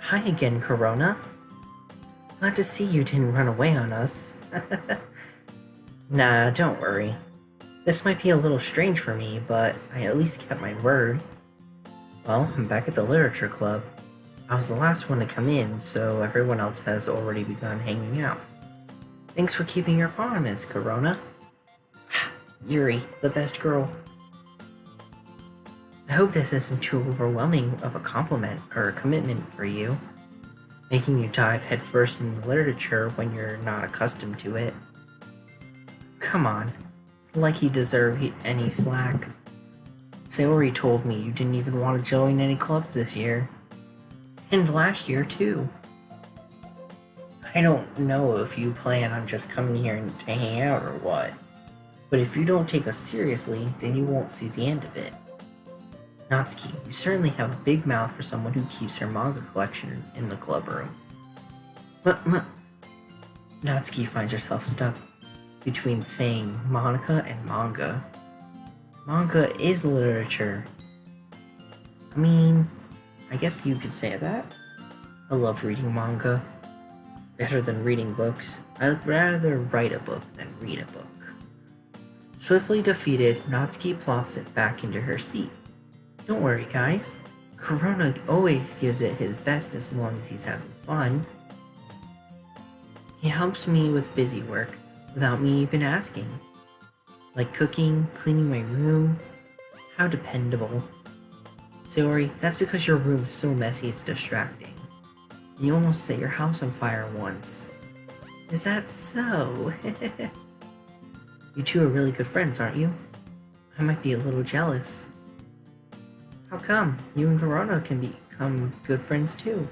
Hi again, Corona. Glad to see you didn't run away on us. Nah, don't worry. This might be a little strange for me, but I at least kept my word. Well, I'm back at the literature club. I was the last one to come in, so everyone else has already begun hanging out. Thanks for keeping your promise, Corona. Yuri, the best girl. I hope this isn't too overwhelming of a compliment or a commitment for you, making you dive headfirst into literature when you're not accustomed to it. Come on, it's like you deserve any slack. Sayori told me you didn't even want to join any clubs this year. And last year, too. I don't know if you plan on just coming here to hang out or what, but if you don't take us seriously, then you won't see the end of it. Natsuki, you certainly have a big mouth for someone who keeps her manga collection in the club room. Natsuki finds herself stuck between saying Monica and manga. Manga is literature. I mean, I guess you could say that. I love reading manga. Better than reading books. I'd rather write a book than read a book. Swiftly defeated, Natsuki plops it back into her seat. Don't worry, guys. Corona always gives it his best as long as he's having fun. He helps me with busy work without me even asking. Like cooking, cleaning my room. How dependable. Sorry, that's because your room is so messy it's distracting. You almost set your house on fire once. Is that so? You two are really good friends, aren't you? I might be a little jealous. How come? You and Corona can become good friends too.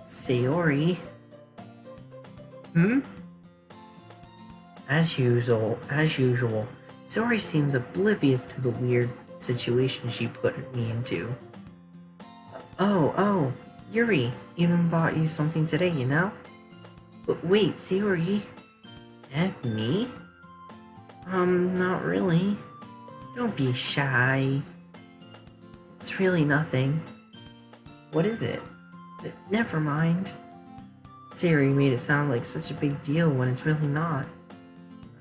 Sayori. As usual, Sayori seems oblivious to the weird situation she put me into. Oh, Yuri even bought you something today, you know? But wait, Sayori? Me? Not really. Don't be shy. It's really nothing. What is it? Never mind. Sayori made it sound like such a big deal when it's really not.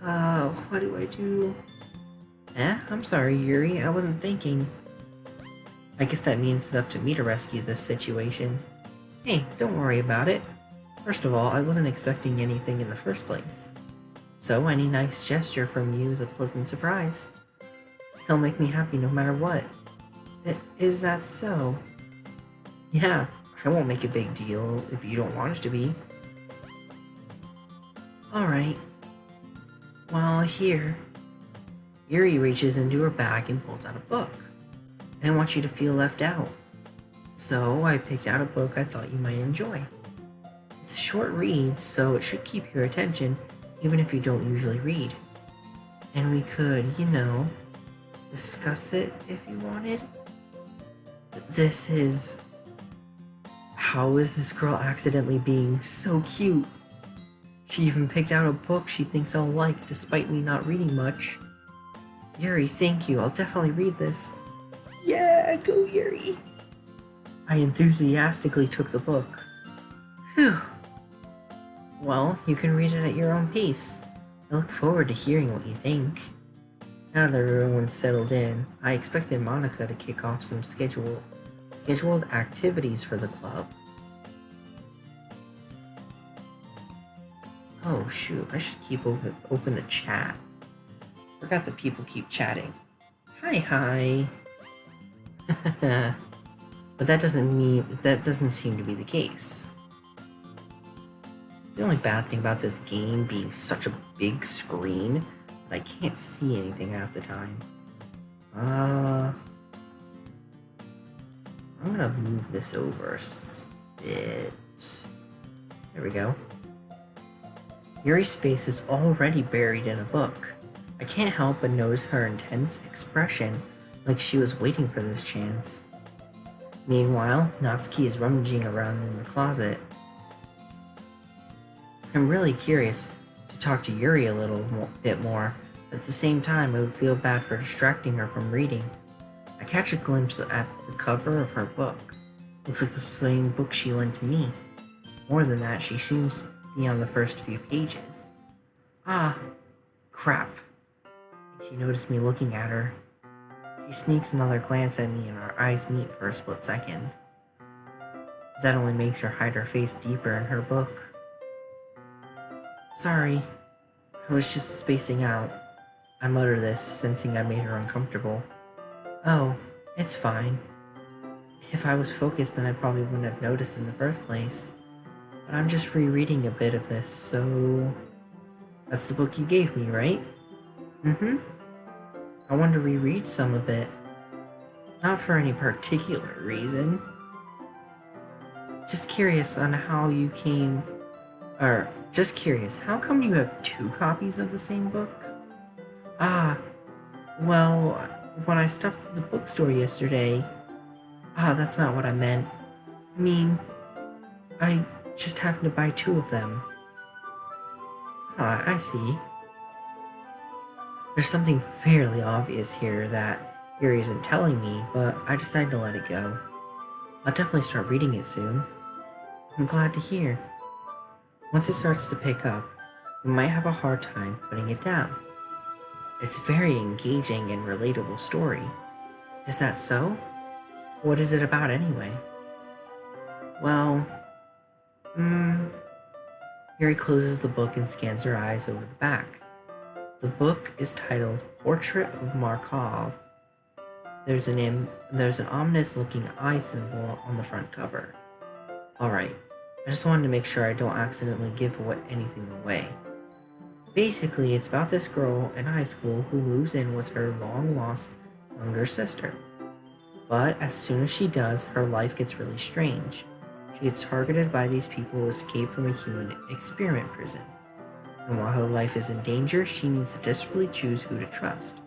What do I do? I'm sorry, Yuri, I wasn't thinking. I guess that means it's up to me to rescue this situation. Hey, don't worry about it. First of all, I wasn't expecting anything in the first place. So any nice gesture from you is a pleasant surprise. He'll make me happy no matter what. Is that so? Yeah, I won't make a big deal if you don't want it to be. Alright. Well, here. Yuri reaches into her bag and pulls out a book. I didn't want you to feel left out. So I picked out a book I thought you might enjoy. It's a short read, so it should keep your attention, even if you don't usually read. And we could, discuss it if you wanted. This is... How is this girl accidentally being so cute? She even picked out a book she thinks I'll like despite me not reading much. Yuri, thank you. I'll definitely read this. Yeah, go Yuri. I enthusiastically took the book. Phew. Well, you can read it at your own pace. I look forward to hearing what you think. Now that everyone's settled in, I expected Monica to kick off some scheduled activities for the club. Oh shoot, I should keep open the chat. Forgot that people keep chatting. Hi. But that doesn't seem to be the case. It's the only bad thing about this game being such a big screen that I can't see anything half the time. I'm gonna move this over a bit. There we go. Yuri's face is already buried in a book. I can't help but notice her intense expression, like she was waiting for this chance. Meanwhile, Natsuki is rummaging around in the closet. I'm really curious to talk to Yuri a bit more, but at the same time I would feel bad for distracting her from reading. I catch a glimpse at the cover of her book. Looks like the same book she lent to me. More than that, she seems to be on the first few pages. Ah, crap. I think she noticed me looking at her. She sneaks another glance at me and our eyes meet for a split second. That only makes her hide her face deeper in her book. Sorry, I was just spacing out. I mutter this, sensing I made her uncomfortable. Oh, it's fine. If I was focused, then I probably wouldn't have noticed in the first place. But I'm just rereading a bit of this, so... That's the book you gave me, right? Mm-hmm. I want to reread some of it. Not for any particular reason. Just curious on how you came... just curious, how come you have 2 copies of the same book? Ah, well, when I stopped at the bookstore yesterday... that's not what I meant. I mean, I just happened to buy 2 of them. Ah, I see. There's something fairly obvious here that Yuri isn't telling me, but I decided to let it go. I'll definitely start reading it soon. I'm glad to hear. Once it starts to pick up, you might have a hard time putting it down. It's a very engaging and relatable story. Is that so? What is it about anyway? Well, Yuri closes the book and scans her eyes over the back. The book is titled Portrait of Markov. There's an ominous-looking eye symbol on the front cover. Alright, I just wanted to make sure I don't accidentally give anything away. Basically, it's about this girl in high school who moves in with her long-lost younger sister. But as soon as she does, her life gets really strange. She gets targeted by these people who escape from a human experiment prison. And while her life is in danger, she needs to desperately choose who to trust.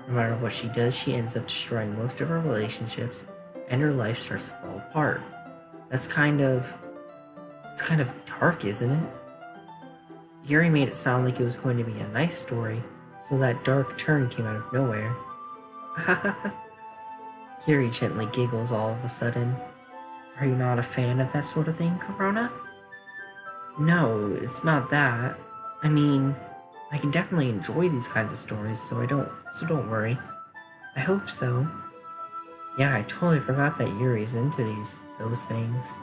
No matter what she does, she ends up destroying most of her relationships, and her life starts to fall apart. It's kind of dark, isn't it? Yuri made it sound like it was going to be a nice story, so that dark turn came out of nowhere. Yuri gently giggles all of a sudden. Are you not a fan of that sort of thing, Corona? No, it's not that. I mean, I can definitely enjoy these kinds of stories, so don't worry. I hope so. Yeah, I totally forgot that Yuri's into those things.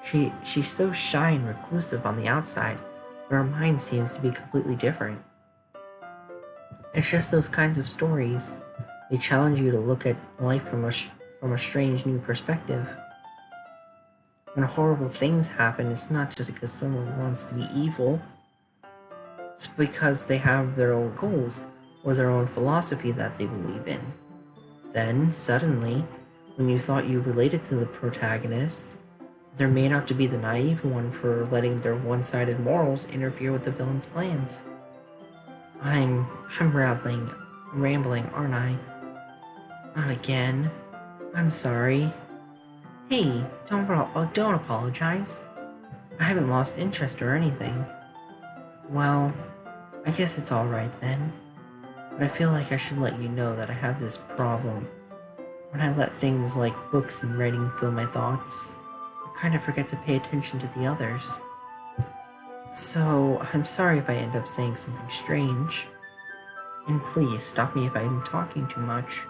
She's so shy and reclusive on the outside, but her mind seems to be completely different. It's just those kinds of stories. They challenge you to look at life from a strange new perspective. When horrible things happen, it's not just because someone wants to be evil. It's because they have their own goals or their own philosophy that they believe in. Then, suddenly, when you thought you related to the protagonist, they're made out to be the naive one for letting their one-sided morals interfere with the villain's plans. I'm rambling, aren't I? Not again. I'm sorry. Hey, don't apologize. I haven't lost interest or anything. Well, I guess it's alright then. But I feel like I should let you know that I have this problem. When I let things like books and writing fill my thoughts, I kind of forget to pay attention to the others. So, I'm sorry if I end up saying something strange. And please, stop me if I'm talking too much.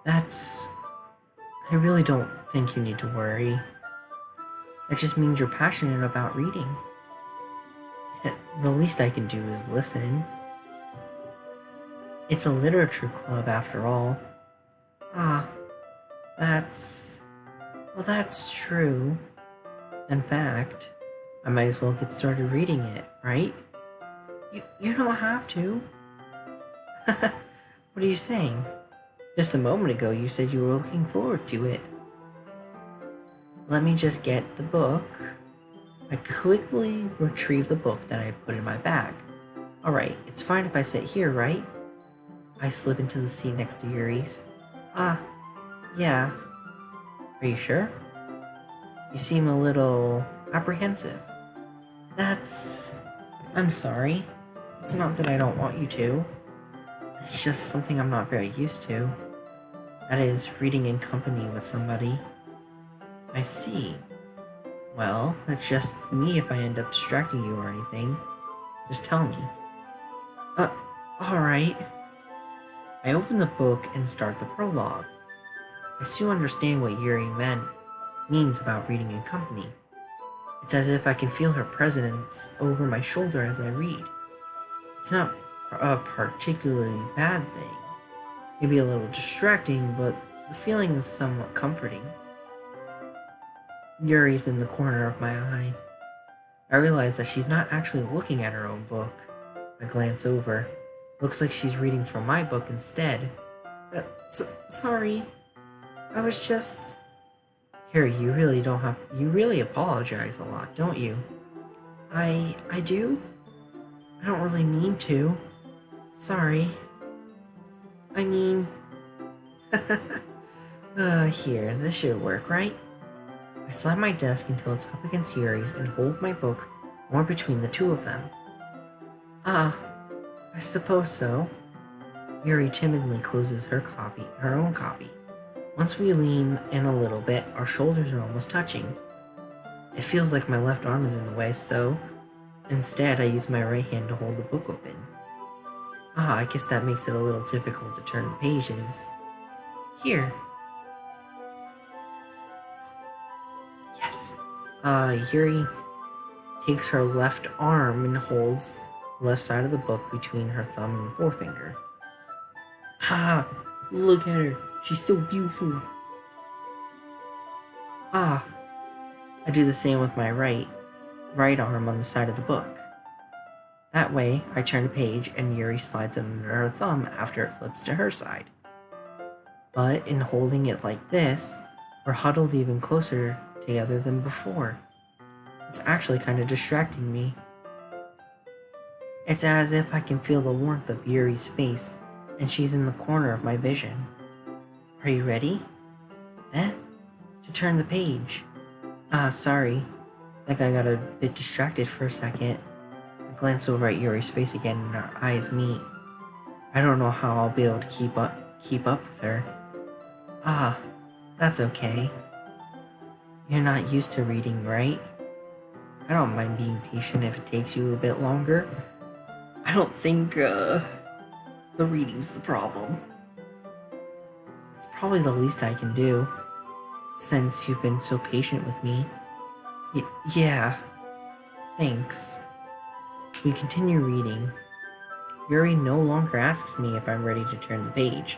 I really don't think you need to worry. That just means you're passionate about reading. The least I can do is listen. It's a literature club, after all. Ah, that's true. In fact, I might as well get started reading it, right? You don't have to. What are you saying? Just a moment ago, you said you were looking forward to it. Let me just get the book. I quickly retrieve the book that I put in my bag. Alright, it's fine if I sit here, right? I slip into the seat next to Yuri's. Yeah. Are you sure? You seem a little apprehensive. I'm sorry. It's not that I don't want you to. It's just something I'm not very used to. That is, reading in company with somebody. I see. Well, it's just me if I end up distracting you or anything. Just tell me. Uh, alright. I open the book and start the prologue. I soon understand what Yuri means about reading in company. It's as if I can feel her presence over my shoulder as I read. It's not a particularly bad thing. Maybe a little distracting, but the feeling is somewhat comforting. Yuri's in the corner of my eye. I realize that she's not actually looking at her own book. I glance over. Looks like she's reading from my book instead. Sorry. I was just... Yuri, you really apologize a lot, don't you? I do? I don't really mean to. Sorry. I mean... Here, this should work, right? I slam my desk until it's up against Yuri's and hold my book more between the two of them. I suppose so. Yuri timidly closes her own copy. Once we lean in a little bit, our shoulders are almost touching. It feels like my left arm is in the way, so instead I use my right hand to hold the book open. I guess that makes it a little difficult to turn the pages. Here. Yes. Yuri takes her left arm and holds the left side of the book between her thumb and forefinger. Look at her. She's so beautiful. I do the same with my right arm on the side of the book. That way, I turn a page and Yuri slides it under her thumb after it flips to her side. But in holding it like this, we're huddled even closer together than before. It's actually kind of distracting me. It's as if I can feel the warmth of Yuri's face, and she's in the corner of my vision. Are you ready? To turn the page. Sorry. I think I got a bit distracted for a second. I glance over at Yuri's face again and our eyes meet. I don't know how I'll be able to keep up with her. That's okay. You're not used to reading, right? I don't mind being patient if it takes you a bit longer. I don't think, the reading's the problem. It's probably the least I can do, since you've been so patient with me. Yeah. Thanks. We continue reading. Yuri no longer asks me if I'm ready to turn the page.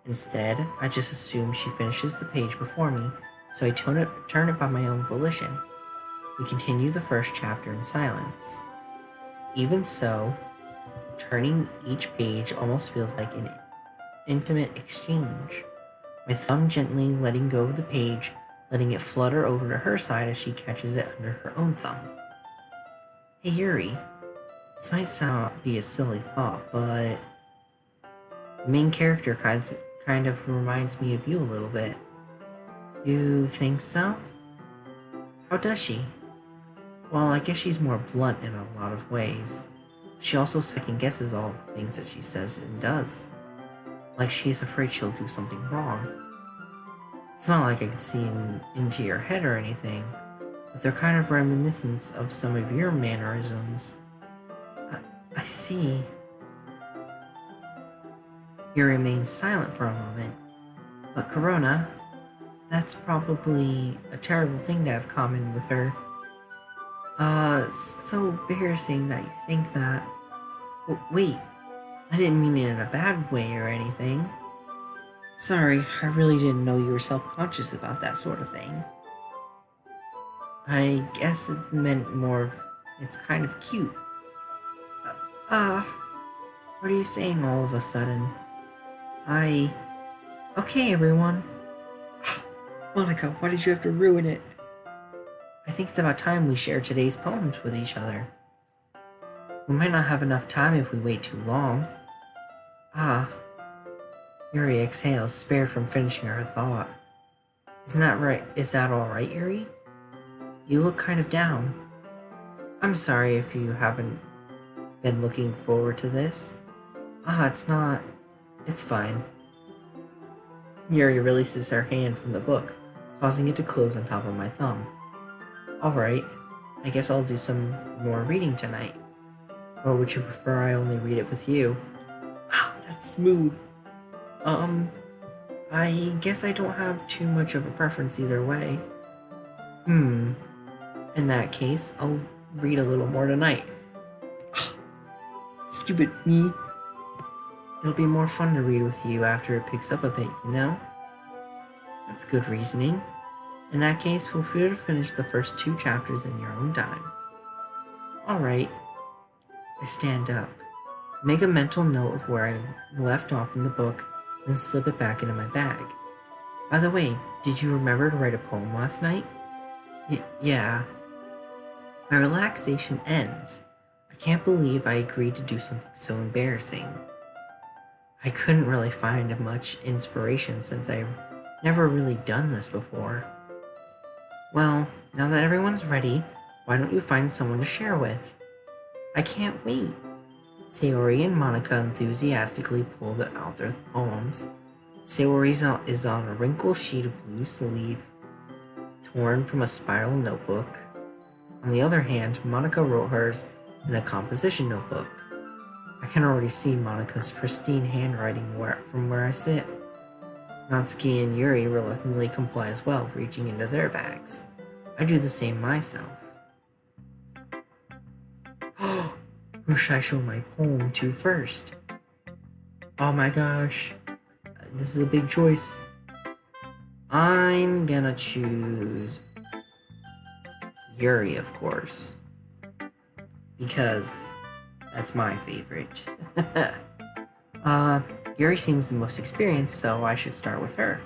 Instead, I just assume she finishes the page before me, so I turn it by my own volition. We continue the first chapter in silence. Even so, turning each page almost feels like an intimate exchange. My thumb gently letting go of the page, letting it flutter over to her side as she catches it under her own thumb. Hey Yuri, this might be a silly thought, but the main character kind of reminds me of you a little bit. You think so? How does she? Well, I guess she's more blunt in a lot of ways. She also second guesses all of the things that she says and does. Like she's afraid she'll do something wrong. It's not like I can see into your head or anything, but they're kind of reminiscent of some of your mannerisms. I see. You remain silent for a moment. But Corona, that's probably a terrible thing to have common with her. It's so embarrassing that you think that. Wait, I didn't mean it in a bad way or anything. Sorry, I really didn't know you were self-conscious about that sort of thing. I guess it meant more of, it's kind of cute. What are you saying all of a sudden? Okay, everyone. Monica, why did you have to ruin it? I think it's about time we share today's poems with each other. We might not have enough time if we wait too long. Yuri exhales, spared from finishing her thought. Isn't that right? Is that alright, Yuri? You look kind of down. I'm sorry if you haven't been looking forward to this. It's not. It's fine. Yuri releases her hand from the book, causing it to close on top of my thumb. Alright, I guess I'll do some more reading tonight. Or would you prefer I only read it with you? Wow, that's smooth. I guess I don't have too much of a preference either way. In that case, I'll read a little more tonight. Stupid me. It'll be more fun to read with you after it picks up a bit, you know? That's good reasoning. In that case, feel free to finish the first 2 chapters in your own time. Alright. I stand up. Make a mental note of where I left off in the book, then slip it back into my bag. By the way, did you remember to write a poem last night? Yeah. My relaxation ends. I can't believe I agreed to do something so embarrassing. I couldn't really find much inspiration since I've never really done this before. Well, now that everyone's ready, why don't you find someone to share with? I can't wait. Sayori and Monica enthusiastically pull out their poems. Sayori is on a wrinkled sheet of loose leaf, torn from a spiral notebook. On the other hand, Monica wrote hers in a composition notebook. I can already see Monica's pristine handwriting from where I sit. Natsuki and Yuri reluctantly comply as well, reaching into their bags. I do the same myself. Who should I show my poem to first? Oh my gosh, this is a big choice. I'm gonna choose Yuri, of course, because that's my favorite. Yuri seems the most experienced, so I should start with her.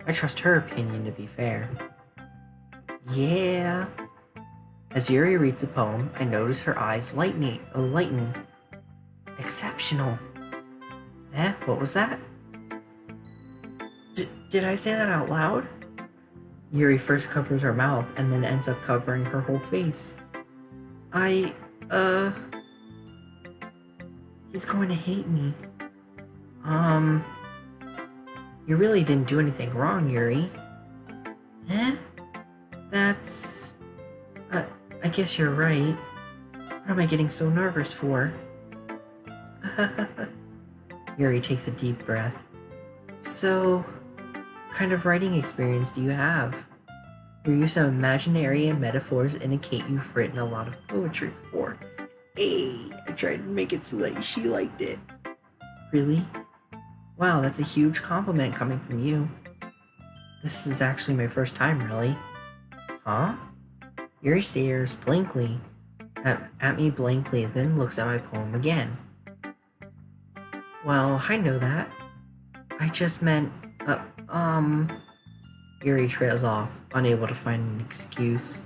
I trust her opinion to be fair. Yeah. As Yuri reads the poem, I notice her eyes lighten. Exceptional. What was that? Did I say that out loud? Yuri first covers her mouth and then ends up covering her whole face. He's going to hate me. You really didn't do anything wrong, Yuri. That's... I guess you're right. What am I getting so nervous for? Yuri takes a deep breath. So, what kind of writing experience do you have? Your use of imaginary and metaphors indicate you've written a lot of poetry before. Hey, I tried to make it so that she liked it. Really? Wow, that's a huge compliment coming from you. This is actually my first time, really. Huh? Yuri stares blankly at me blankly, then looks at my poem again. Well, I know that. I just meant, Yuri trails off, unable to find an excuse.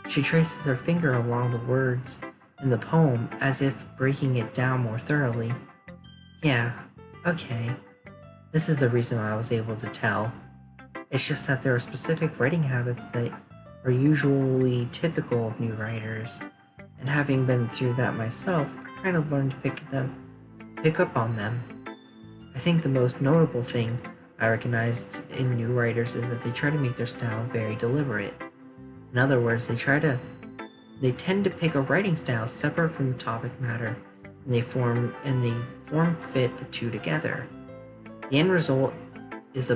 She traces her finger along the words in the poem as if breaking it down more thoroughly. Yeah, okay. This is the reason I was able to tell. It's just that there are specific writing habits that are usually typical of new writers, and having been through that myself, I kind of learned to pick up on them. I think the most notable thing I recognized in new writers is that they try to make their style very deliberate. In other words, they tend to pick a writing style separate from the topic matter, and they form fit the two together. The end result is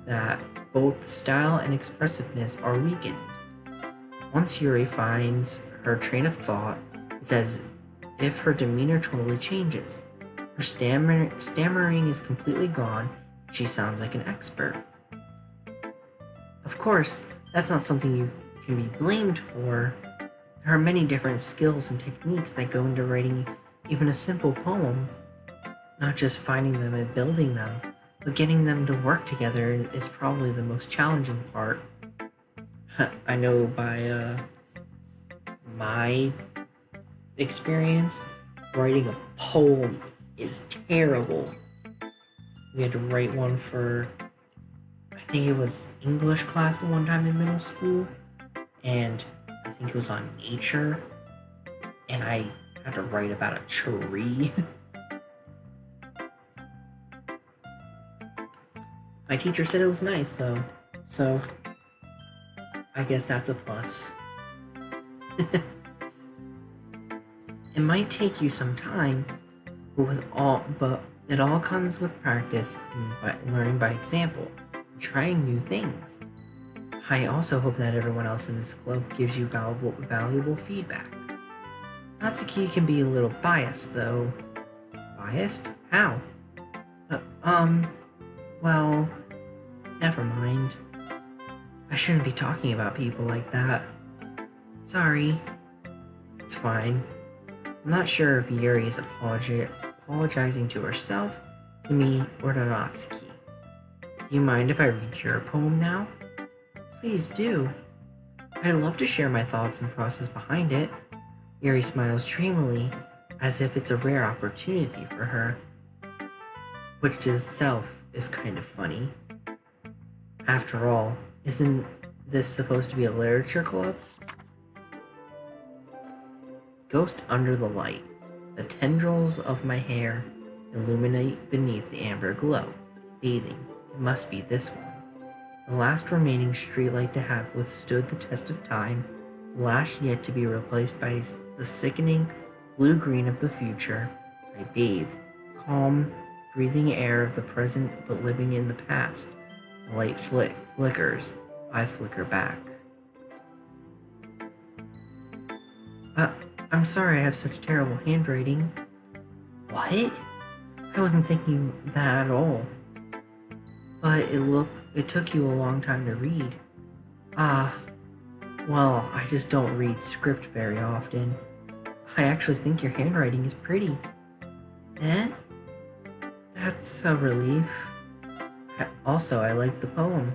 that both the style and expressiveness are weakened. Once Yuri finds her train of thought, it's as if her demeanor totally changes. Her stammering is completely gone, and she sounds like an expert. Of course, that's not something you can be blamed for. There are many different skills and techniques that go into writing even a simple poem. Not just finding them and building them, but getting them to work together is probably the most challenging part. I know by my experience, writing a poem is terrible. We had to write one for, I think it was English class the one time in middle school, and I think it was on nature, and I had to write about a tree. My teacher said it was nice, though, so I guess that's a plus. It might take you some time, but it all comes with practice and by learning by example, and trying new things. I also hope that everyone else in this club gives you valuable feedback. Natsuki can be a little biased, though. Biased? How? Well, never mind. I shouldn't be talking about people like that. Sorry. It's fine. I'm not sure if Yuri is apologizing to herself, to me, or to Natsuki. Do you mind if I read your poem now? Please do. I'd love to share my thoughts and process behind it. Yuri smiles dreamily, as if it's a rare opportunity for her. Which to itself is kind of funny. After all, isn't this supposed to be a literature club? Ghost under the light. The tendrils of my hair illuminate beneath the amber glow. Bathing. It must be this one. The last remaining streetlight to have withstood the test of time, the last yet to be replaced by the sickening blue-green of the future. I bathe, calm, breathing air of the present but living in the past. The light flickers. I flicker back. I'm sorry I have such terrible handwriting. What? I wasn't thinking that at all. But it took you a long time to read. Well, I just don't read script very often. I actually think your handwriting is pretty. Eh? That's a relief. Also, I like the poem.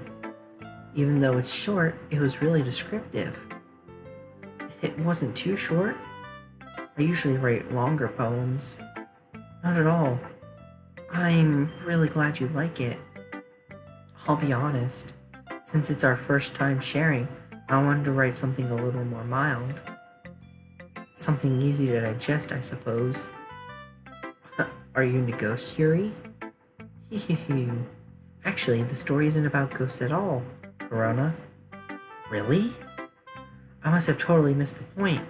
Even though it's short, it was really descriptive. It wasn't too short. I usually write longer poems. Not at all. I'm really glad you like it. I'll be honest. Since it's our first time sharing, I wanted to write something a little more mild. Something easy to digest, I suppose. Are you into ghosts, Yuri? Actually, the story isn't about ghosts at all, Corona. Really? I must have totally missed the point.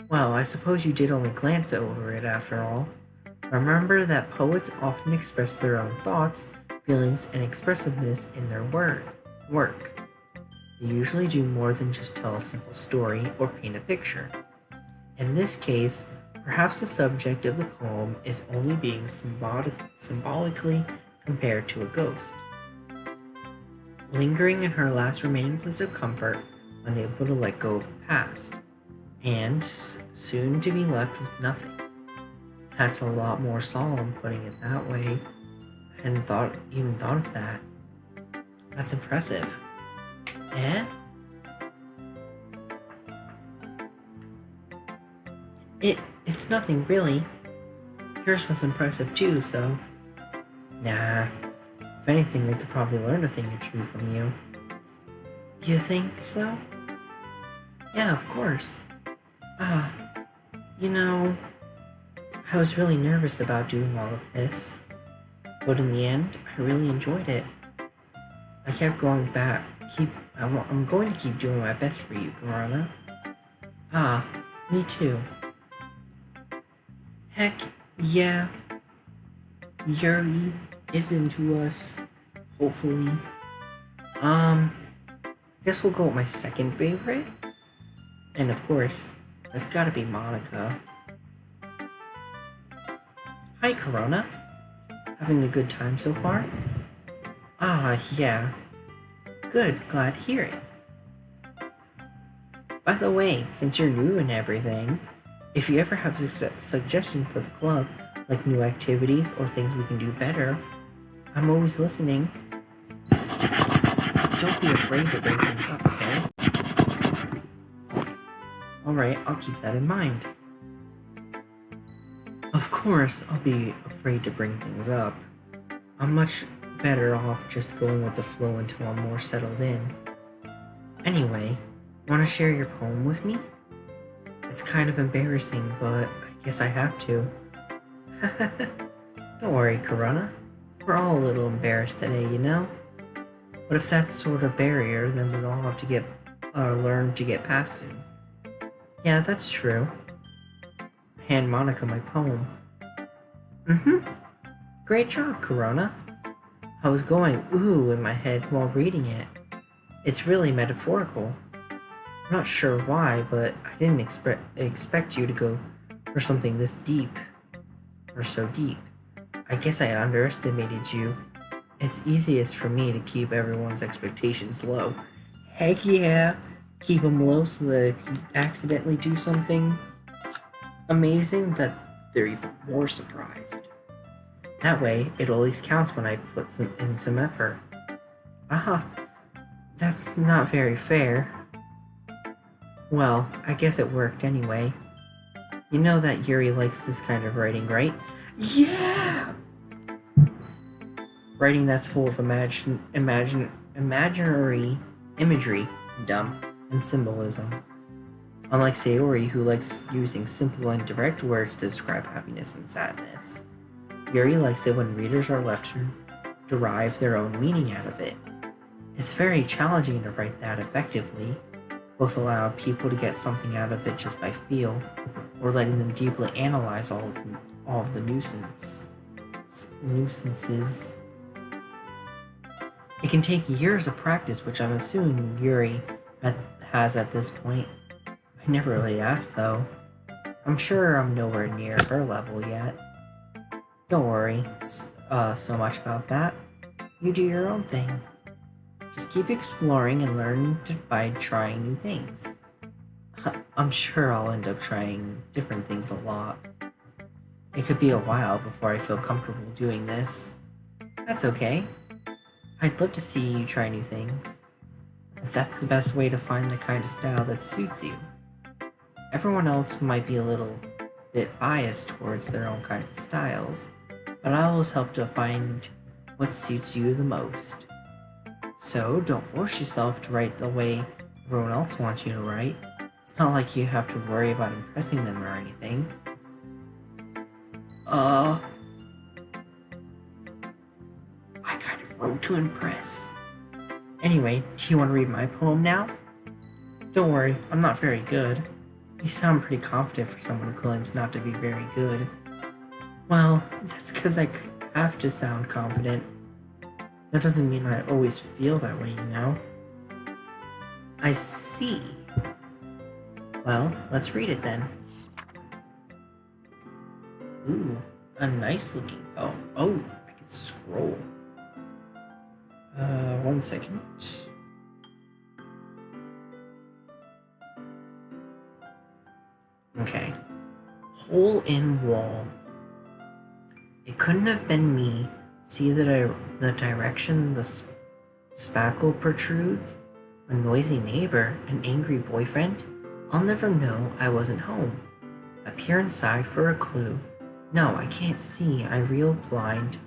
Well, I suppose you did only glance over it after all. Remember that poets often express their own thoughts, feelings, and expressiveness in their work. They usually do more than just tell a simple story or paint a picture. In this case, perhaps the subject of the poem is only being symbolically compared to a ghost. Lingering in her last remaining place of comfort, unable to let go of the past, and soon to be left with nothing. That's a lot more solemn putting it that way. I hadn't even thought of that. That's impressive. Eh? It's nothing really. Yours was impressive too, so... Nah. If anything, I could probably learn a thing or two from you. You think so? Yeah, of course. You know, I was really nervous about doing all of this, but in the end, I really enjoyed it. I kept going back. I'm going to keep doing my best for you, Corona. Me too. Heck, yeah. Yuri is into us, hopefully. Guess we'll go with my second favorite. And of course, that's gotta be Monica. Hi, Corona. Having a good time so far? Yeah. Good, glad to hear it. By the way, since you're new and everything, if you ever have a suggestion for the club, like new activities or things we can do better, I'm always listening. Don't be afraid to bring things up, okay? Alright, I'll keep that in mind. Of course, I'll be afraid to bring things up. I'm much better off just going with the flow until I'm more settled in. Anyway, want to share your poem with me? It's kind of embarrassing, but I guess I have to. Don't worry, Corona. We're all a little embarrassed today, you know? But if that's sort of barrier, then we'll all have to learn to get past soon. Yeah, that's true. Hand Monica my poem. Great job, Corona. I was going ooh in my head while reading it. It's really metaphorical. I'm not sure why, but I didn't expect you to go for something this deep. Or so deep. I guess I underestimated you. It's easiest for me to keep everyone's expectations low. Heck yeah! Keep them low so that if you accidentally do something amazing, that they're even more surprised. That way, it always counts when I put in some effort. Aha, that's not very fair. Well, I guess it worked anyway. You know that Yuri likes this kind of writing, right? Yeah! Writing that's full of imaginary imagery, dumb, and symbolism. Unlike Sayori, who likes using simple and direct words to describe happiness and sadness, Yuri likes it when readers are left to derive their own meaning out of it. It's very challenging to write that effectively, both allow people to get something out of it just by feel, or letting them deeply analyze all of the nuisances. It can take years of practice, which I'm assuming Yuri has at this point. I never really asked, though. I'm sure I'm nowhere near her level yet. Don't worry so much about that. You do your own thing. Just keep exploring and learn by trying new things. I'm sure I'll end up trying different things a lot. It could be a while before I feel comfortable doing this. That's okay. I'd love to see you try new things. That's the best way to find the kind of style that suits you. Everyone else might be a little bit biased towards their own kinds of styles, but I always help to find what suits you the most. So don't force yourself to write the way everyone else wants you to write. It's not like you have to worry about impressing them or anything. I kind of wrote to impress. Anyway, do you want to read my poem now? Don't worry, I'm not very good. You sound pretty confident for someone who claims not to be very good. Well, that's because I have to sound confident. That doesn't mean I always feel that way, you know? I see. Well, let's read it then. Ooh, a nice looking poem. Oh, I can scroll. 1 second. Okay. Hole in wall. It couldn't have been me. See the direction the spackle protrudes? A noisy neighbor? An angry boyfriend? I'll never know I wasn't home. I peer inside for a clue. No, I can't see. I reel blind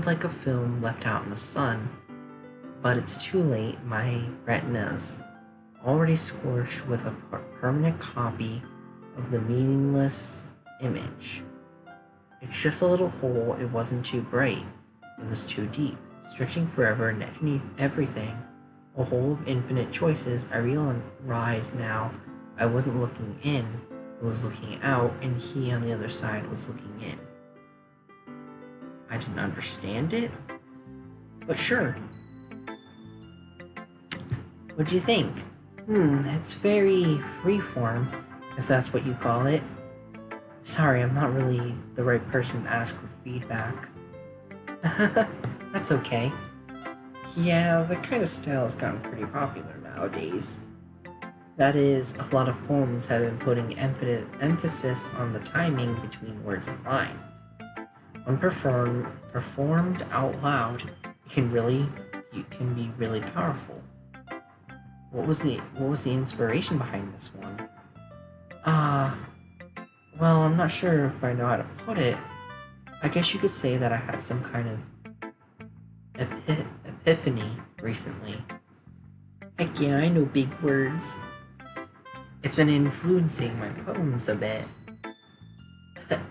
like a film left out in the sun. But it's too late. My retina's already scorched with a permanent copy of the meaningless image. It's just a little hole. It wasn't too bright. It was too deep, stretching forever into everything. A hole of infinite choices. I realize now I wasn't looking in. I was looking out, and he on the other side was looking in. I didn't understand it, but sure. What'd you think? It's very freeform, if that's what you call it. Sorry, I'm not really the right person to ask for feedback. That's okay. Yeah, that kind of style has gotten pretty popular nowadays. That is, a lot of poems have been putting emphasis on the timing between words and lines. When performed out loud, it can be really powerful. What was the inspiration behind this one? Well, I'm not sure if I know how to put it. I guess you could say that I had some kind of epiphany recently. Heck yeah, I know big words. It's been influencing my poems a bit.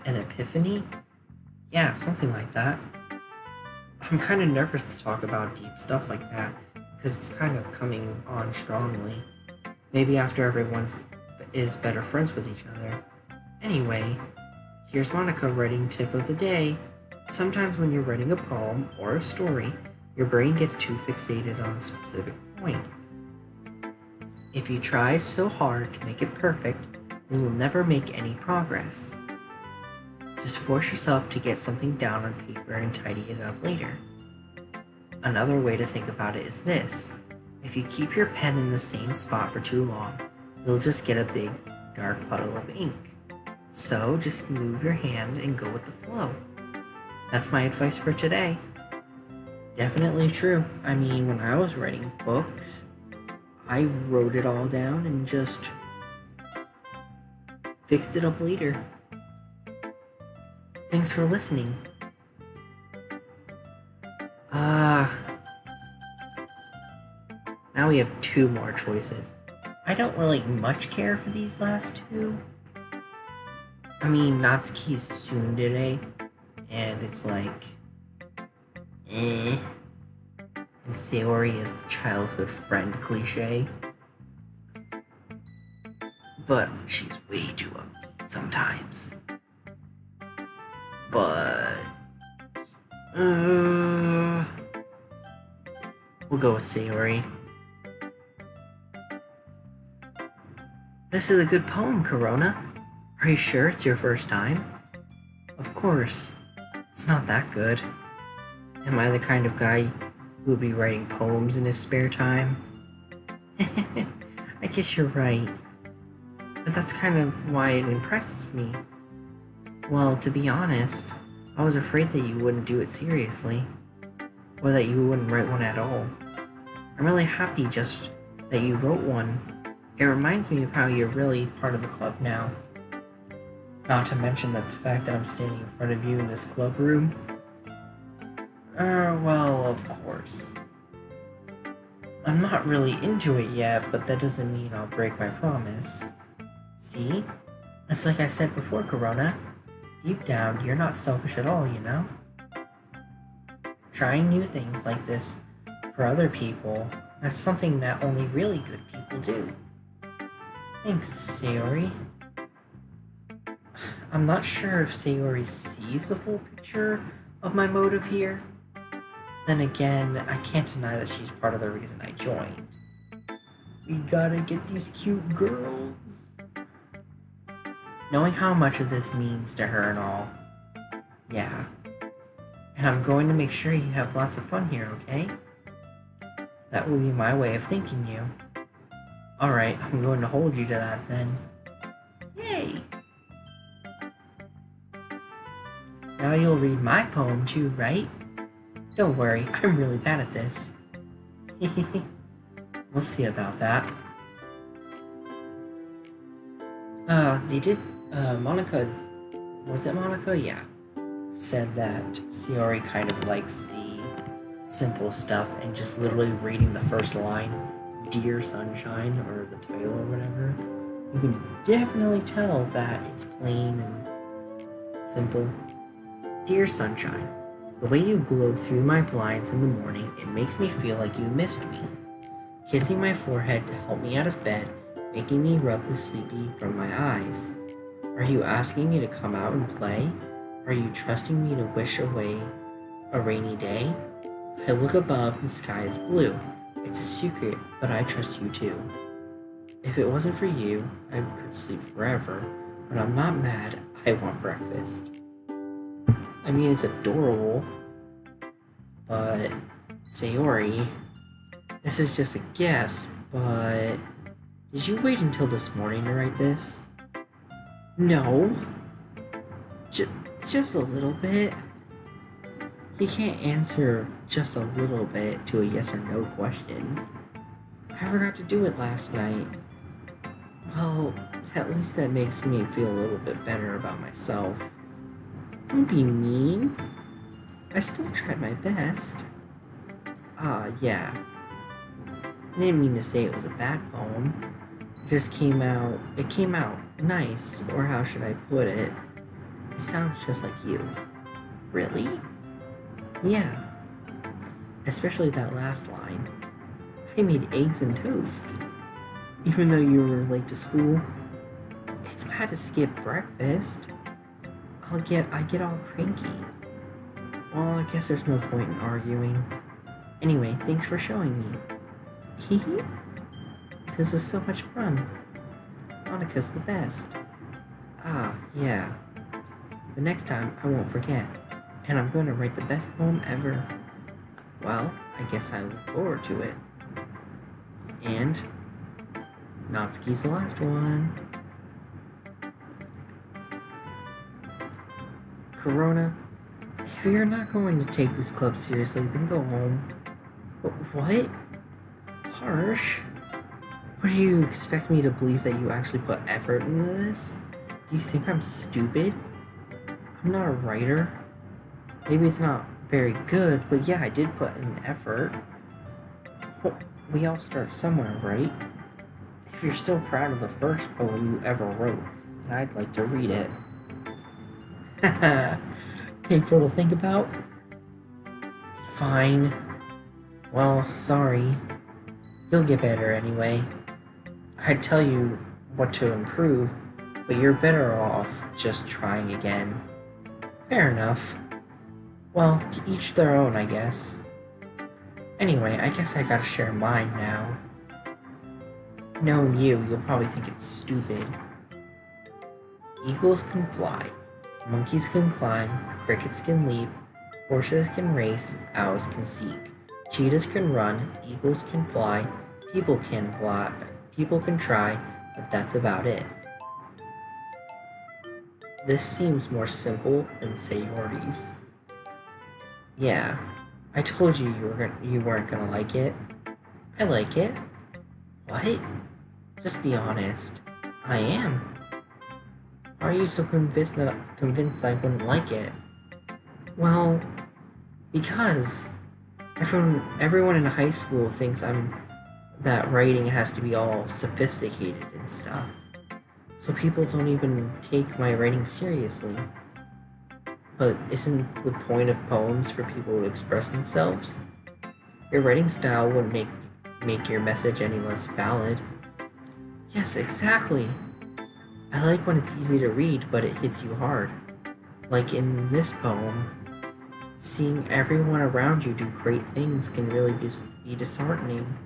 An epiphany? Yeah, something like that. I'm kind of nervous to talk about deep stuff like that because it's kind of coming on strongly. Maybe after everyone is better friends with each other. Anyway, here's Monica writing tip of the day. Sometimes when you're writing a poem or a story, your brain gets too fixated on a specific point. If you try so hard to make it perfect, then you'll never make any progress. Just force yourself to get something down on paper and tidy it up later. Another way to think about it is this. If you keep your pen in the same spot for too long, you'll just get a big, dark puddle of ink. So just move your hand and go with the flow. That's my advice for today. Definitely true. I mean, when I was writing books, I wrote it all down and just fixed it up later. Thanks for listening. Now we have 2 more choices. I don't really much care for these last 2. I mean, Natsuki's tsundere, and it's like, And Sayori is the childhood friend cliche. But she's way too upbeat sometimes. But we'll go with Sayori. This is a good poem, Corona. Are you sure it's your first time? Of course. It's not that good. Am I the kind of guy who would be writing poems in his spare time? I guess you're right. But that's kind of why it impresses me. Well, to be honest, I was afraid that you wouldn't do it seriously. Or that you wouldn't write one at all. I'm really happy just that you wrote one. It reminds me of how you're really part of the club now. Not to mention that the fact that I'm standing in front of you in this club room. Well, of course. I'm not really into it yet, but that doesn't mean I'll break my promise. See? It's like I said before, Corona. Deep down, you're not selfish at all, you know? Trying new things like this for other people, that's something that only really good people do. Thanks, Sayori. I'm not sure if Sayori sees the full picture of my motive here. Then again, I can't deny that she's part of the reason I joined. We gotta get these cute girls. Knowing how much of this means to her and all. Yeah. And I'm going to make sure you have lots of fun here, okay? That will be my way of thanking you. Alright, I'm going to hold you to that then. Yay! Now you'll read my poem too, right? Don't worry, I'm really bad at this. We'll see about that. Monica, was it Monica? Yeah. Said that Sayori kind of likes the simple stuff and just literally reading the first line, Dear Sunshine, or the title or whatever. You can definitely tell that it's plain and simple. Dear Sunshine, the way you glow through my blinds in the morning, it makes me feel like you missed me. Kissing my forehead to help me out of bed, making me rub the sleepy from my eyes. Are you asking me to come out and play? Are you trusting me to wish away a rainy day? I look above, the sky is blue. It's a secret, but I trust you too. If it wasn't for you, I could sleep forever, but I'm not mad, I want breakfast. I mean, it's adorable, but Sayori, this is just a guess, but did you wait until this morning to write this? No. Just a little bit. You can't answer just a little bit to a yes or no question. I forgot to do it last night. Well, at least that makes me feel a little bit better about myself. Don't be mean. I still tried my best. Yeah. I didn't mean to say it was a bad poem. It came out nice, or how should I put it? It sounds just like you. Really? Yeah. especially that last line. I made eggs and toast. Even though you were late to school, it's bad to skip breakfast. I get all cranky. Well, I guess there's no point in arguing. Anyway, thanks for showing me. Hehe. This was so much fun. Monica's the best. Ah, yeah. But next time, I won't forget. And I'm going to write the best poem ever. Well, I guess I look forward to it. And Natsuki's the last one. Corona, if you're not going to take this club seriously, then go home. What? Harsh? What, do you expect me to believe that you actually put effort into this? Do you think I'm stupid? I'm not a writer. Maybe it's not very good, but yeah, I did put in effort. Well, we all start somewhere, right? If you're still proud of the first poem you ever wrote, then I'd like to read it. Haha, painful to think about? Fine. Well, sorry. You'll get better anyway. I'd tell you what to improve, but you're better off just trying again. Fair enough. Well, to each their own, I guess. Anyway, I guess I gotta share mine now. Knowing you, you'll probably think it's stupid. Eagles can fly. Monkeys can climb, crickets can leap, horses can race, owls can seek, cheetahs can run, eagles can fly, people can try, but that's about it. This seems more simple than Sayori's. Yeah, I told you you weren't gonna like it. I like it. What? Just be honest. I am. Why are you so convinced I wouldn't like it? Well, because everyone in high school thinks that writing has to be all sophisticated and stuff. So people don't even take my writing seriously. But isn't the point of poems for people to express themselves? Your writing style wouldn't make your message any less valid. Yes, exactly. I like when it's easy to read, but it hits you hard. Like in this poem, seeing everyone around you do great things can really be disheartening.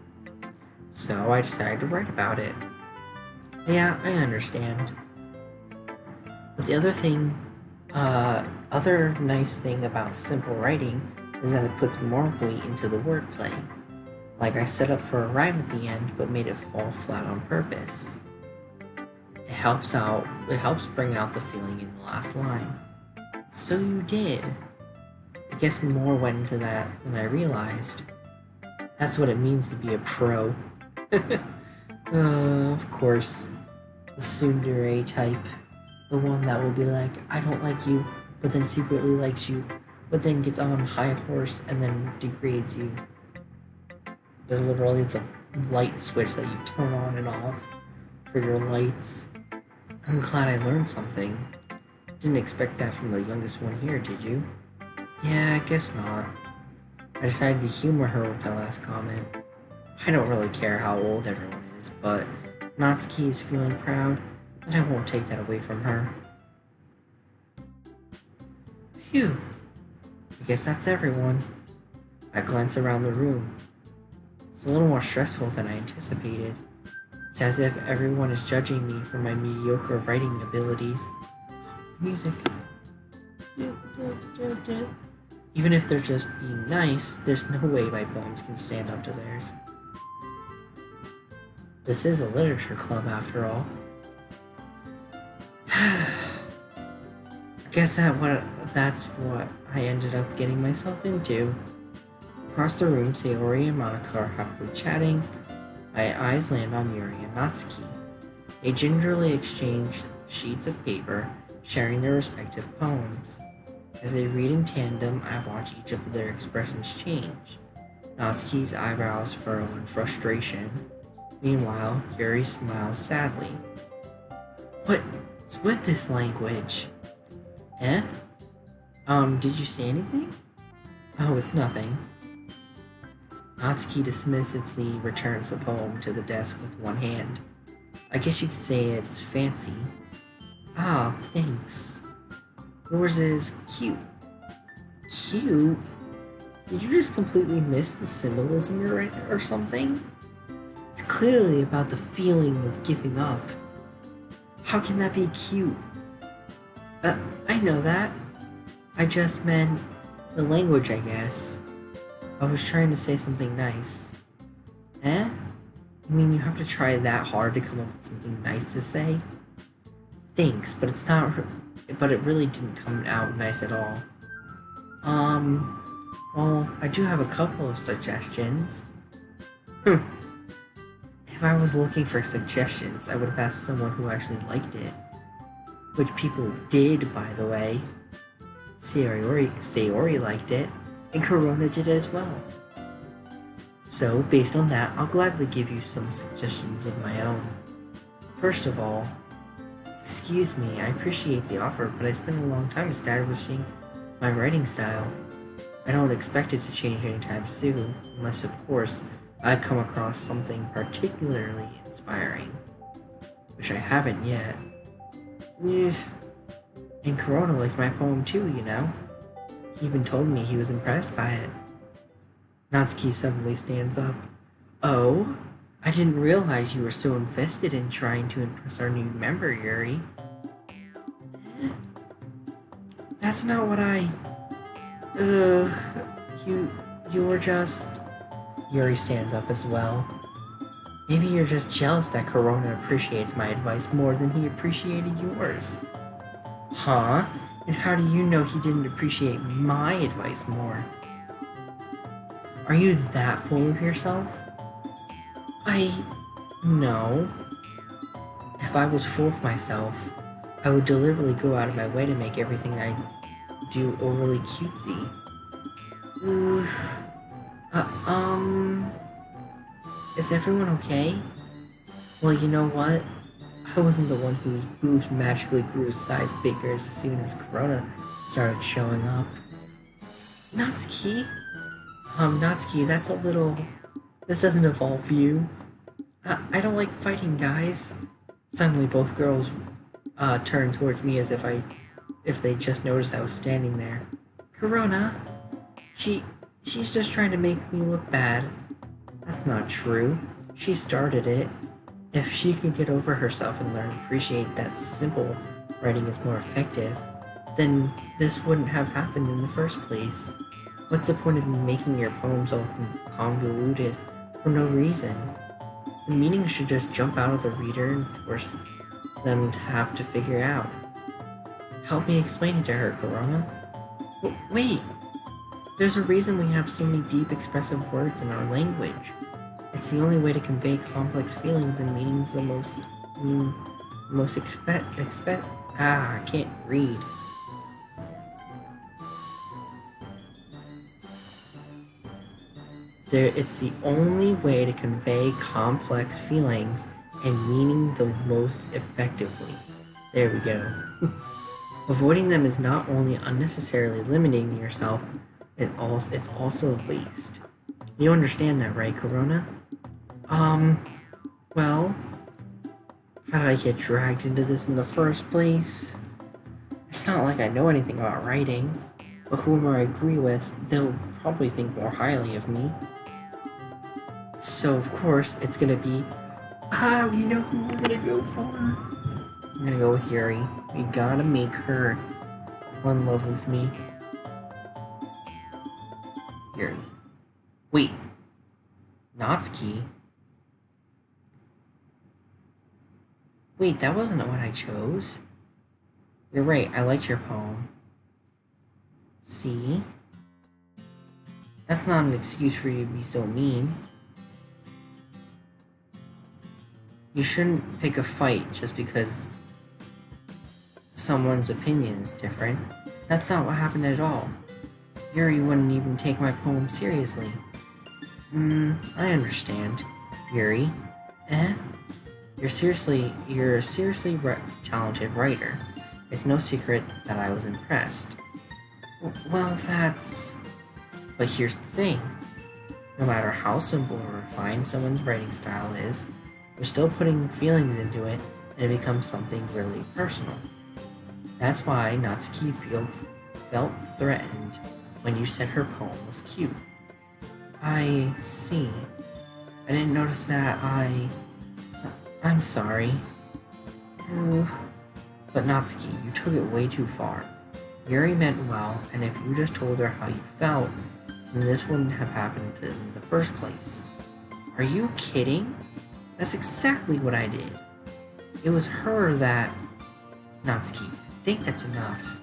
So I decided to write about it. Yeah, I understand. But the other nice thing about simple writing is that it puts more weight into the wordplay. Like I set up for a rhyme at the end, but made it fall flat on purpose. It helps bring out the feeling in the last line. So you did. I guess more went into that than I realized. That's what it means to be a pro. Of course, the tsundere type. The one that will be like, I don't like you, but then secretly likes you, but then gets on a high horse and then degrades you. There's literally a light switch that you turn on and off for your lights. I'm glad I learned something. Didn't expect that from the youngest one here, did you? Yeah, I guess not. I decided to humor her with that last comment. I don't really care how old everyone is, but Natsuki is feeling proud, and I won't take that away from her. Phew. I guess that's everyone. I glance around the room. It's a little more stressful than I anticipated. It's as if everyone is judging me for my mediocre writing abilities. The music. Even if they're just being nice, there's no way my poems can stand up to theirs. This is a literature club after all. I guess that's what I ended up getting myself into. Across the room, Sayori and Monica are happily chatting. My eyes land on Yuri and Natsuki. They gingerly exchange sheets of paper, sharing their respective poems. As they read in tandem, I watch each of their expressions change. Natsuki's eyebrows furrow in frustration. Meanwhile, Yuri smiles sadly. What's with this language? Eh? Did you say anything? Oh, it's nothing. Natsuki dismissively returns the poem to the desk with one hand. I guess you could say it's fancy. Ah, thanks. Yours is cute. Cute? Did you just completely miss the symbolism or something? It's clearly about the feeling of giving up. How can that be cute? I know that. I just meant the language, I guess. I was trying to say something nice. Eh? I mean, you have to try that hard to come up with something nice to say? Thanks, but it's not... But it really didn't come out nice at all. Well, I do have a couple of suggestions. If I was looking for suggestions, I would have asked someone who actually liked it. Which people did, by the way. Sayori liked it, and Corona did as well. So, based on that, I'll gladly give you some suggestions of my own. First of all, excuse me, I appreciate the offer, but I spent a long time establishing my writing style. I don't expect it to change anytime soon, unless of course I come across something particularly inspiring. Which I haven't yet. Yes. And Corona likes my poem too, you know? He even told me he was impressed by it. Natsuki suddenly stands up. Oh? I didn't realize you were so invested in trying to impress our new member, Yuri. That's not what I... You're just... Yuri stands up as well. Maybe you're just jealous that Corona appreciates my advice more than he appreciated yours. Huh? And how do you know he didn't appreciate my advice more? Are you that full of yourself? No. If I was full of myself, I would deliberately go out of my way to make everything I do overly cutesy. Is everyone okay? Well, you know what? I wasn't the one whose boobs magically grew a size bigger as soon as Corona started showing up. Natsuki? Natsuki, that's a little... This doesn't involve you. I don't like fighting, guys. Suddenly both girls turned towards me as if they just noticed I was standing there. Corona? She's just trying to make me look bad. That's not true. She started it. If she could get over herself and learn to appreciate that simple writing is more effective, then this wouldn't have happened in the first place. What's the point of making your poems all convoluted for no reason? The meaning should just jump out of the reader and force them to have to figure out. Help me explain it to her, Corona. Wait! There's a reason we have so many deep expressive words in our language. It's the only way to convey complex feelings and meanings I can't read. It's the only way to convey complex feelings and meaning the most effectively. There we go. Avoiding them is not only unnecessarily limiting yourself, it's also a waste. You understand that, right, Corona? Well, how did I get dragged into this in the first place? It's not like I know anything about writing, but whoever I agree with, they'll probably think more highly of me. So, of course, it's gonna be, you know who we're gonna go for? I'm gonna go with Yuri. We gotta make her fall in love with me. Yuri. Wait. Natsuki? Wait, that wasn't what I chose. You're right, I liked your poem. See? That's not an excuse for you to be so mean. You shouldn't pick a fight just because someone's opinion is different. That's not what happened at all. Yuri wouldn't even take my poem seriously. I understand. Yuri? You're a seriously talented writer. It's no secret that I was impressed. Well, that's... But here's the thing. No matter how simple or refined someone's writing style is, they're still putting feelings into it and it becomes something really personal. That's why Natsuki felt threatened when you said her poem was cute. I see. I didn't notice that. I'm sorry. But Natsuki, you took it way too far. Yuri meant well, and if you just told her how you felt, then this wouldn't have happened in the first place. Are you kidding? That's exactly what I did. It was her that... Natsuki, I think that's enough.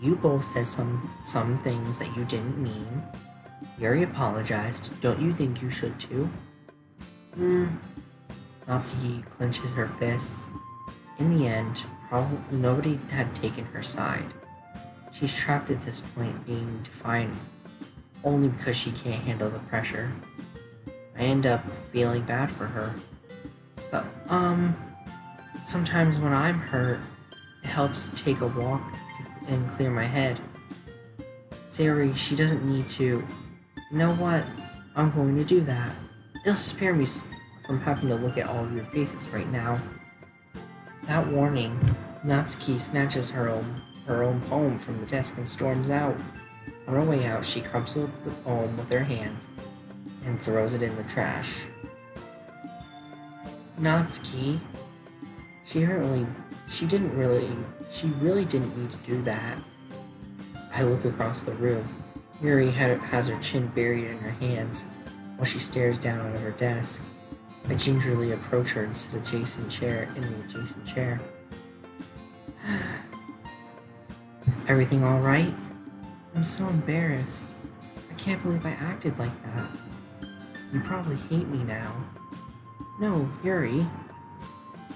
You both said some things that you didn't mean. Yuri apologized. Don't you think you should too? Natsuki clenches her fists. In the end, probably nobody had taken her side. She's trapped at this point, being defiant only because she can't handle the pressure. I end up feeling bad for her. But, sometimes when I'm hurt, it helps take a walk and clear my head. Sayori, she doesn't need to. You know what? I'm going to do that. It'll spare me from having to look at all of your faces right now. That warning, Natsuki snatches her own poem from the desk and storms out. On her way out, she crumples the poem with her hands and throws it in the trash. Natsuki, she really didn't need to do that. I look across the room. Yuri has her chin buried in her hands while she stares down at her desk. I gingerly approach her and sit in the adjacent chair. Everything all right? I'm so embarrassed. I can't believe I acted like that. You probably hate me now. No, Yuri.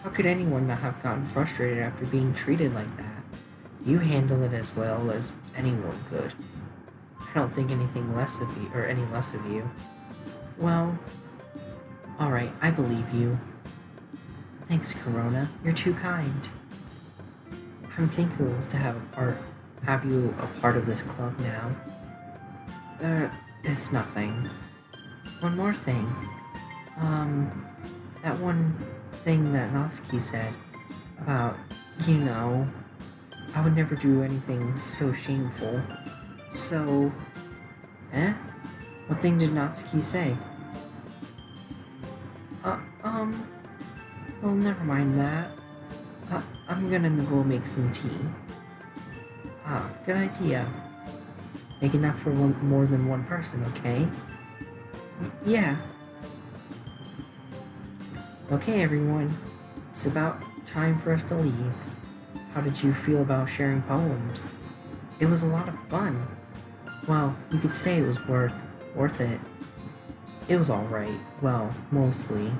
How could anyone not have gotten frustrated after being treated like that? You handle it as well as anyone could. I don't think anything less of you, or any less of you. Well, alright, I believe you. Thanks, Corona. You're too kind. I'm thankful to have you a part of this club now. It's nothing. One more thing. That one thing that Natsuki said about, I would never do anything so shameful. So, what thing did Natsuki say? Well, never mind that. I'm gonna go make some tea. Good idea. Make enough for more than one person, okay? Yeah. Okay, everyone. It's about time for us to leave. How did you feel about sharing poems? It was a lot of fun. Well, you could say it was worth it. It was alright. Well, mostly.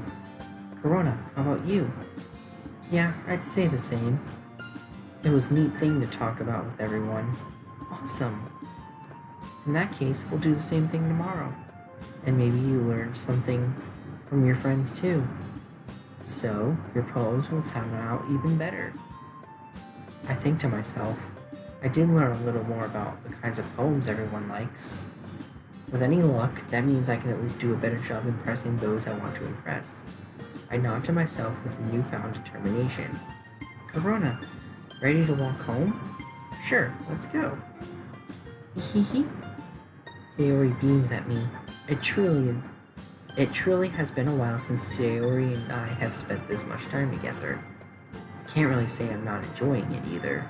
Corona, how about you? Yeah, I'd say the same. It was a neat thing to talk about with everyone. Awesome. In that case, we'll do the same thing tomorrow. And maybe you learned something from your friends too. So, your poems will turn out even better. I think to myself, I did learn a little more about the kinds of poems everyone likes. With any luck, that means I can at least do a better job impressing those I want to impress. I nod to myself with newfound determination. Corona, ready to walk home? Sure, let's go. Hehe. Sayori beams at me. It truly has been a while since Sayori and I have spent this much time together. I can't really say I'm not enjoying it either.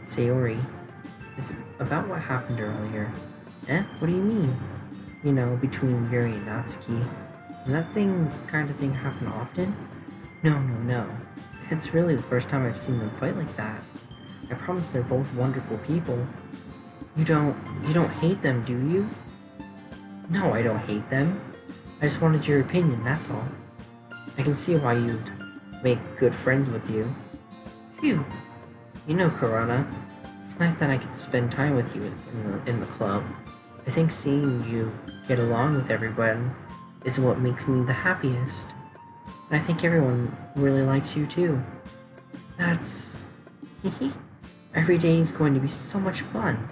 Sayori, it's about what happened earlier. What do you mean? Between Yuri and Natsuki. Does that kind of thing happen often? No. It's really the first time I've seen them fight like that. I promise they're both wonderful people. You don't hate them, do you? No, I don't hate them. I just wanted your opinion, that's all. I can see why you'd make good friends with you. Phew. Corona, it's nice that I get to spend time with you in the club. I think seeing you get along with everyone is what makes me the happiest. And I think everyone really likes you too. That's... Every day is going to be so much fun.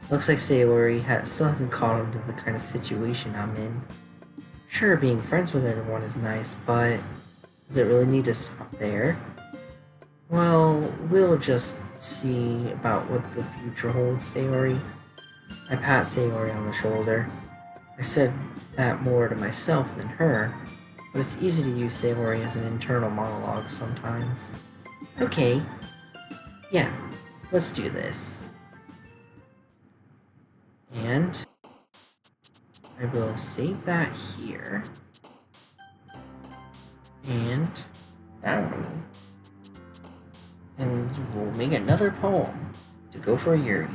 Looks like Sayori still hasn't caught on to the kind of situation I'm in. Sure, being friends with everyone is nice, but does it really need to stop there? Well, we'll just see about what the future holds, Sayori. I pat Sayori on the shoulder. I said that more to myself than her, but it's easy to use Sayori as an internal monologue sometimes. Okay, yeah, let's do this. And I will save that here. And that one. And we'll make another poem to go for Yuri.